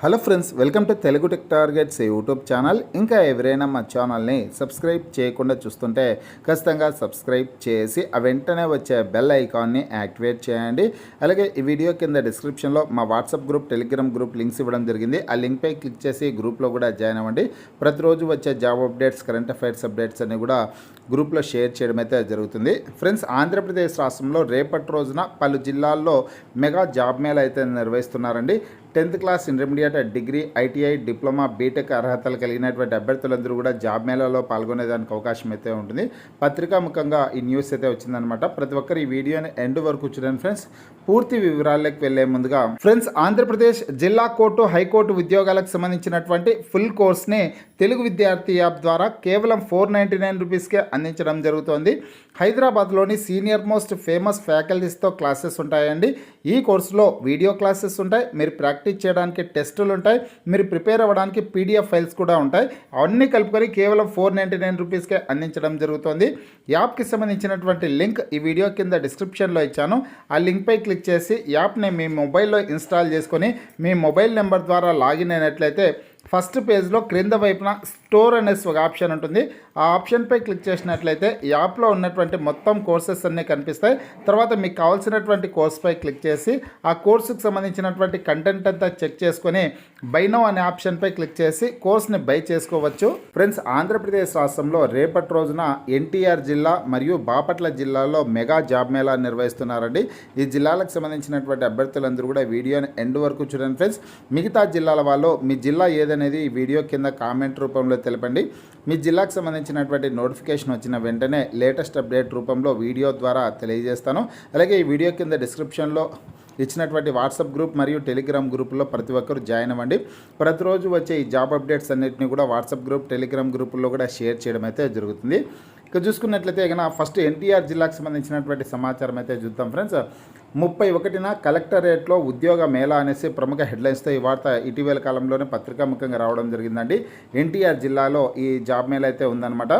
Hello friends, welcome to Telugu tech targets YouTube channel. ఇంకా ఎవరైనా మా ఛానల్ని సబ్స్క్రైబ్ చేయకుండా చూస్తుంటే ఖచ్చితంగా సబ్స్క్రైబ్ చేసి ఆ వెంటనే వచ్చే బెల్ ఐకాన్ని యాక్టివేట్ చేయండి. అలాగే ఈ వీడియో కింద డిస్క్రిప్షన్లో మా WhatsApp group, Telegram group links ఇవ్వడం జరిగింది. ఆ లింక్పై క్లిక్ చేసి గ్రూప్లో కూడా జాయిన్ అవ్వండి. ప్రతిరోజు వచ్చే job updates, current affairs updates అన్ని కూడా గ్రూప్లో షేర్ చేయడం అయితే జరుగుతుంది. ఫ్రెండ్స్, ఆంధ్రప్రదేశ్ రాష్ట్రంలో రేపటి రోజున పలు జిల్లాల్లో మెగా జాబ్ మేళా అయితే నిర్వహిస్తున్నారండి. 10th class, intermediate, degree, ITI, diploma, BTech అర్హతలు కలిగినటువంటి అభ్యర్థులందరూ కూడా జాబ్ మేళాలో పాల్గొనేదానికి అవకాశం అయితే ఉంటుంది. పత్రికాముఖంగా ఈ న్యూస్ అయితే వచ్చిందనమాట. ప్రతి ఒక్కరు ఈ వీడియోని ఎండ్ వరకు చూడండి ఫ్రెండ్స్. పూర్తి వివరాల్లోకి వెళ్లే ముందుగా ఫ్రెండ్స్, ఆంధ్రప్రదేశ్ జిల్లా కోర్టు, హైకోర్టు ఉద్యోగాలకు సంబంధించినటువంటి ఫుల్ కోర్స్ని తెలుగు విద్యార్థి యాప్ ద్వారా కేవలం 499 రూపీస్కే అందించడం జరుగుతోంది. హైదరాబాద్లోని సీనియర్ మోస్ట్ ఫేమస్ ఫ్యాకల్టీస్తో క్లాసెస్ ఉంటాయండి. ఈ కోర్సులో వీడియో క్లాసెస్ ఉంటాయి, మీరు ప్రాక్టీస్ చేయడానికి టెస్టులు ఉంటాయి, మీరు ప్రిపేర్ అవ్వడానికి పీడిఎఫ్ ఫైల్స్ కూడా ఉంటాయి. అవన్నీ కలుపుకొని కేవలం 499 రూపీస్కే అందించడం జరుగుతుంది. యాప్కి సంబంధించినటువంటి లింక్ ఈ వీడియో కింద డిస్క్రిప్షన్లో ఇచ్చాను. ఆ లింక్పై క్లిక్ చేసి యాప్ని మీ మొబైల్లో ఇన్స్టాల్ చేసుకొని మీ మొబైల్ నెంబర్ ద్వారా లాగిన్ అయినట్లయితే ఫస్ట్ పేజ్లో క్రింద వైపున స్టోర్ అనే ఒక ఆప్షన్ ఉంటుంది. ఆ ఆప్షన్పై క్లిక్ చేసినట్లయితే యాప్లో ఉన్నటువంటి మొత్తం కోర్సెస్ అన్నీ కనిపిస్తాయి. తర్వాత మీకు కావాల్సినటువంటి కోర్స్పై క్లిక్ చేసి ఆ కోర్సుకు సంబంధించినటువంటి కంటెంట్ అంతా చెక్ చేసుకొని బై నౌ అనే ఆప్షన్పై క్లిక్ చేసి కోర్స్ని బై చేసుకోవచ్చు. ఫ్రెండ్స్, ఆంధ్రప్రదేశ్ రాష్ట్రంలో రేపటి రోజున ఎన్టీఆర్ జిల్లా మరియు బాపట్ల జిల్లాలో మెగా జాబ్ మేళా నిర్వహిస్తున్నారండి. ఈ జిల్లాలకు సంబంధించినటువంటి అభ్యర్థులందరూ కూడా వీడియోని ఎండ్ వరకు చూడండి ఫ్రెండ్స్. మిగతా జిల్లాల వాళ్ళు మీ జిల్లా ఏదనేది ఈ వీడియో కింద కామెంట్ రూపంలో తెలపండి. మీ జిల్లాకు సంబంధించినటువంటి నోటిఫికేషన్ వచ్చిన వెంటనే లేటెస్ట్ అప్డేట్ రూపంలో వీడియో ద్వారా తెలియజేస్తాను. అలాగే ఈ వీడియో కింద డిస్క్రిప్షన్లో ఇచ్చినటువంటి వాట్సాప్ గ్రూప్ మరియు టెలిగ్రామ్ గ్రూపుల్లో ప్రతి ఒక్కరు జాయిన్ అవ్వండి. ప్రతిరోజు వచ్చే ఈ జాబ్ అప్డేట్స్ అన్నింటినీ కూడా వాట్సాప్ గ్రూప్, టెలిగ్రామ్ గ్రూపుల్లో కూడా షేర్ చేయడం అయితే జరుగుతుంది. ఇక చూసుకున్నట్లయితే కనుక ఫస్ట్ ఎన్టీఆర్ జిల్లాకు సంబంధించినటువంటి సమాచారం అయితే చూద్దాం ఫ్రెండ్స్. 31న కలెక్టరేట్లో ఉద్యోగ మేళా అనేసి ప్రముఖ హెడ్లైన్స్తో ఈ వార్త ఇటీవల కాలంలోనే పత్రికాముఖంగా రావడం జరిగిందండి. ఎన్టీఆర్ జిల్లాలో ఈ జాబ్ మేళా అయితే ఉందన్నమాట.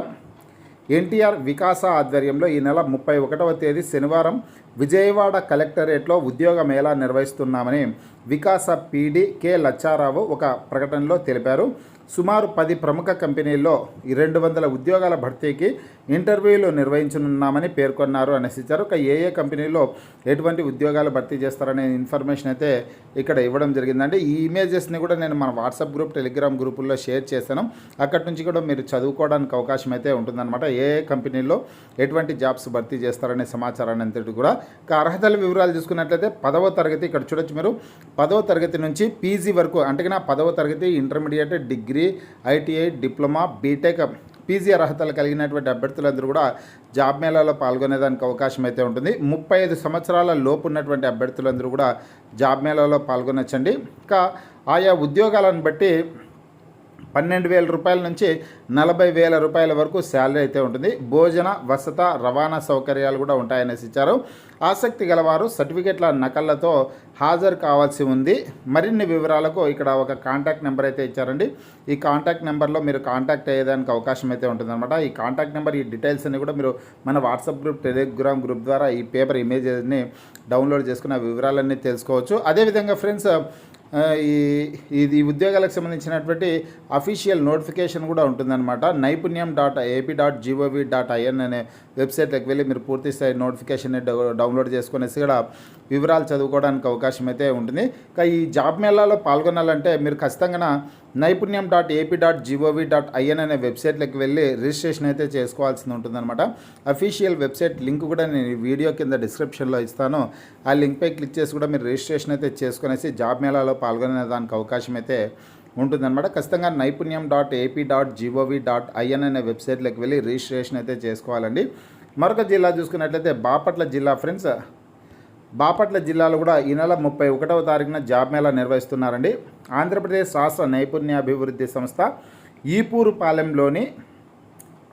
ఎన్టీఆర్ వికాస ఆధ్వర్యంలో ఈ నెల 31వ తేదీ శనివారం విజయవాడ కలెక్టరేట్లో ఉద్యోగ మేళా నిర్వహిస్తున్నామని వికాస పీడీ కె లచ్చారావు ఒక ప్రకటనలో తెలిపారు. సుమారు 10 ప్రముఖ కంపెనీల్లో 200 ఉద్యోగాల భర్తీకి ఇంటర్వ్యూలు నిర్వహించనున్నామని పేర్కొన్నారు అనేసి ఇచ్చారు. ఏ కంపెనీలో ఎటువంటి ఉద్యోగాలు భర్తీ చేస్తారనే ఇన్ఫర్మేషన్ అయితే ఇక్కడ ఇవ్వడం జరిగిందండి. ఈ ఇమేజెస్ని కూడా నేను మన వాట్సాప్ గ్రూప్, టెలిగ్రామ్ గ్రూపుల్లో షేర్ చేశాను. అక్కడి నుంచి కూడా మీరు చదువుకోవడానికి అవకాశం అయితే ఉంటుందన్నమాట. ఏ కంపెనీలో ఎటువంటి జాబ్స్ భర్తీ చేస్తారనే సమాచారాన్ని అంతటి కూడా. అర్హతల వివరాలు చూసుకున్నట్లయితే 10వ తరగతి, ఇక్కడ చూడొచ్చు మీరు, 10వ తరగతి నుంచి పీజీ వరకు, అంటే 10వ తరగతి, intermediate, degree, ITI, diploma, BTech, PG అర్హతలు కలిగినటువంటి అభ్యర్థులందరూ కూడా జాబ్ మేళాలో పాల్గొనేదానికి అవకాశం అయితే ఉంటుంది. 35 సంవత్సరాల లోపు ఉన్నటువంటి అభ్యర్థులందరూ కూడా జాబ్ మేళాలో పాల్గొనొచ్చండి. ఇంకా ఆయా ఉద్యోగాలను బట్టి 12,000 రూపాయల నుంచి 40,000 రూపాయల వరకు శాలరీ అయితే ఉంటుంది. భోజన, వసత, రవాణా సౌకర్యాలు కూడా ఉంటాయనేసి ఇచ్చారు. ఆసక్తి గలవారు సర్టిఫికెట్ల నకళ్లతో హాజరు కావాల్సి ఉంది. మరిన్ని వివరాలకు ఇక్కడ ఒక కాంటాక్ట్ నెంబర్ అయితే ఇచ్చారండి. ఈ కాంటాక్ట్ నెంబర్లో మీరు కాంటాక్ట్ అయ్యేదానికి అవకాశం అయితే ఉంటుందన్నమాట. ఈ కాంటాక్ట్ నెంబర్, ఈ డీటెయిల్స్ అన్ని కూడా మీరు మన వాట్సాప్ గ్రూప్, టెలిగ్రామ్ గ్రూప్ ద్వారా ఈ పేపర్ ఇమేజెస్ని డౌన్లోడ్ చేసుకున్న వివరాలన్నీ తెలుసుకోవచ్చు. అదేవిధంగా ఫ్రెండ్స్, ఇది ఉద్యోగాలకు సంబంధించినటువంటి అఫీషియల్ నోటిఫికేషన్ కూడా ఉంటుందన్నమాట. naipunyam.ap.gov.in అనే వెబ్సైట్లోకి వెళ్ళి మీరు పూర్తి స్థాయి నోటిఫికేషన్ డౌన్లోడ్ చేసుకునేసి కూడా వివరాలు చదువుకోవడానికి అవకాశం అయితే ఉంటుంది. ఇంకా ఈ జాబ్ మేళాలో పాల్గొనాలంటే మీరు ఖచ్చితంగా naipunyam.ap.gov.in అనే వెబ్సైట్లోకి వెళ్ళి రిజిస్ట్రేషన్ అయితే చేసుకోవాల్సి ఉంటుందన్నమాట. అఫీషియల్ వెబ్సైట్ లింక్ కూడా నేను ఈ వీడియో కింద డిస్క్రిప్షన్లో ఇస్తాను. ఆ లింక్పై క్లిక్ చేసి కూడా మీరు రిజిస్ట్రేషన్ అయితే చేసుకునేసి జాబ్ మేళాలో పాల్గొనేదానికి అవకాశం అయితే ఉంటుందన్నమాట. ఖచ్చితంగా naipunyam.ap.gov.in అనే వెబ్సైట్లోకి వెళ్ళి రిజిస్ట్రేషన్ అయితే చేసుకోవాలండి. మరొక జిల్లా చూసుకున్నట్లయితే బాపట్ల జిల్లా ఫ్రెండ్స్. బాపట్ల జిల్లాలో కూడా ఈ నెల 31వ తారీఖున జాబ్ మేళా నిర్వహిస్తున్నారండి. ఆంధ్రప్రదేశ్ రాష్ట్ర నైపుణ్యాభివృద్ధి సంస్థ ఈపూరుపాలెంలోని,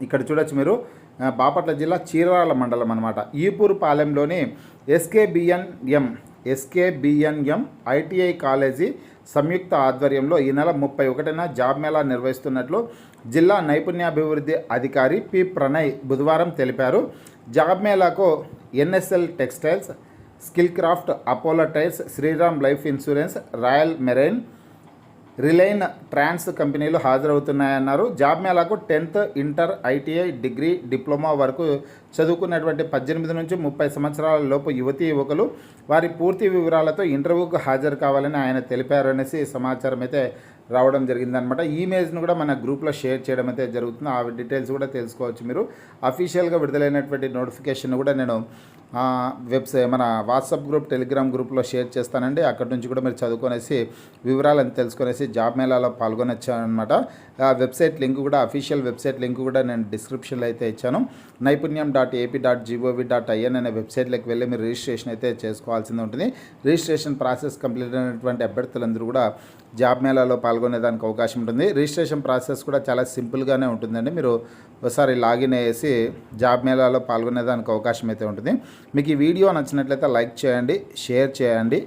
ఇక్కడ చూడొచ్చు మీరు, బాపట్ల జిల్లా చీరాల మండలం అన్నమాట. ఈపూరుపాలెంలోని ఎస్కేబిఎన్ఎం ఐటీఐ కాలేజీ సంయుక్త ఆధ్వర్యంలో ఈ నెల 31న జాబ్ మేళా నిర్వహిస్తున్నట్లు జిల్లా నైపుణ్యాభివృద్ధి అధికారి పి ప్రణయ్ బుధవారం తెలిపారు. జాబ్ మేళాకు NSL textiles, skill craft, Apollo tyres, Shriram life insurance, royal marine, Reliance trans కంపెనీలు హాజరవుతున్నాయన్నారు. జాబ్ మేళాకు 10th, inter, ITI, degree, diploma వరకు చదువుకున్నటువంటి 18 నుంచి 30 సంవత్సరాల లోపు యువతీ యువకులు వారి పూర్తి వివరాలతో ఇంటర్వ్యూకు హాజరు కావాలని ఆయన తెలిపారు అనేసి సమాచారం అయితే రావడం జరిగిందనమాట. ఈ ఇమేజ్ను కూడా మన గ్రూప్లో షేర్ చేయడం అయితే జరుగుతుంది. ఆ డీటెయిల్స్ కూడా తెలుసుకోవచ్చు మీరు. అఫీషియల్గా విడుదలైనటువంటి నోటిఫికేషన్ కూడా నేను మన వాట్సాప్ గ్రూప్, టెలిగ్రామ్ గ్రూప్లో షేర్ చేస్తానండి. అక్కడి నుంచి కూడా మీరు చదువుకొనేసి వివరాలను తెలుసుకొనేసి జాబ్ మేళాలో పాల్గొనొచ్చు అనమాట. ఆ వెబ్సైట్ లింక్ కూడా, అఫీషియల్ వెబ్సైట్ లింక్ కూడా నేను డిస్క్రిప్షన్లో అయితే ఇచ్చాను. naipurnyam.ap.gov.in అనే వెబ్సైట్లోకి వెళ్ళి మీరు రిజిస్ట్రేషన్ అయితే చేసుకోవాల్సింది ఉంటుంది. రిజిస్ట్రేషన్ ప్రాసెస్ కంప్లీట్ అయినటువంటి అభ్యర్థులందరూ కూడా జాబ్ మేళాలో పాల్గొనేదానికి అవకాశం ఉంటుంది. రిజిస్ట్రేషన్ ప్రాసెస్ కూడా చాలా సింపుల్గానే ఉంటుందండి. మీరు ఒకసారి లాగిన్ అయ్యేసి జాబ్ మేళాలో పాల్గొనేదానికి అవకాశం అయితే ఉంటుంది. మీకు ఈ వీడియో నచ్చినట్లయితే లైక్ చేయండి, షేర్ చేయండి.